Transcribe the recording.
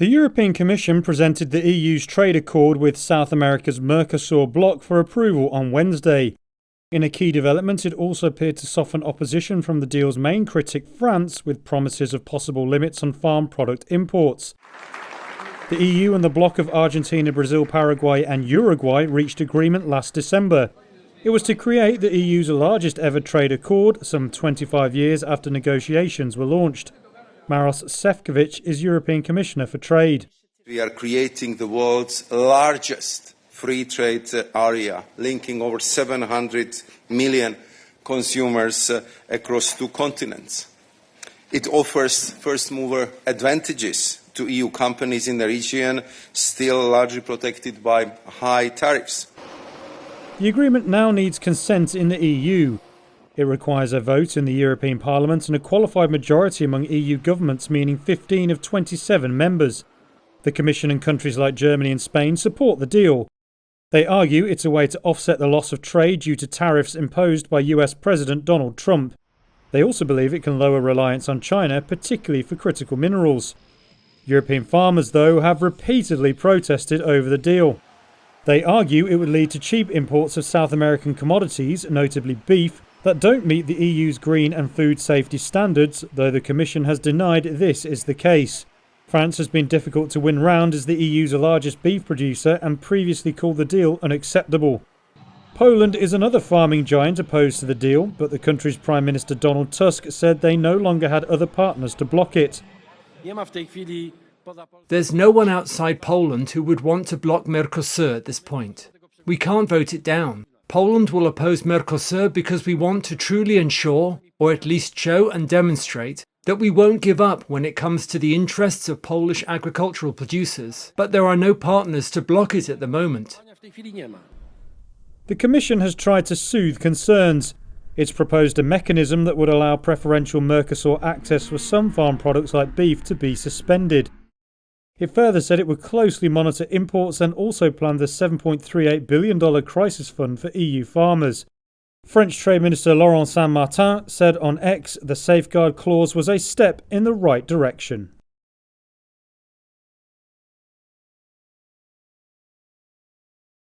The European Commission presented the EU's trade accord with South America's Mercosur bloc for approval on Wednesday. In a key development, it also appeared to soften opposition from the deal's main critic, France, with promises of possible limits on farm product imports. The EU and the bloc of Argentina, Brazil, Paraguay and Uruguay reached agreement last December. It was to create the EU's largest ever trade accord, some 25 years after negotiations were launched. Maros Sefcovic is European Commissioner for Trade. We are creating the world's largest free trade area, linking over 700 million consumers across 2 continents. It offers first-mover advantages to EU companies in the region, still largely protected by high tariffs. The agreement now needs consent in the EU. It requires a vote in the European Parliament and a qualified majority among EU governments, meaning 15 of 27 members. The Commission and countries like Germany and Spain support the deal. They argue it's a way to offset the loss of trade due to tariffs imposed by US President Donald Trump. They also believe it can lower reliance on China, particularly for critical minerals. European farmers, though, have repeatedly protested over the deal. They argue it would lead to cheap imports of South American commodities, notably beef, that don't meet the EU's green and food safety standards, though the Commission has denied this is the case. France has been difficult to win round as the EU's largest beef producer and previously called the deal unacceptable. Poland is another farming giant opposed to the deal, but the country's Prime Minister Donald Tusk said they no longer had other partners to block it. There's no one outside Poland who would want to block Mercosur at this point. We can't vote it down. Poland will oppose Mercosur because we want to truly ensure, or at least show and demonstrate, that we won't give up when it comes to the interests of Polish agricultural producers. But there are no partners to block it at the moment. The Commission has tried to soothe concerns. It's proposed a mechanism that would allow preferential Mercosur access for some farm products like beef to be suspended. It further said it would closely monitor imports and also planned the $7.38 billion crisis fund for EU farmers. French Trade Minister Laurent Saint-Martin said on X the safeguard clause was a step in the right direction.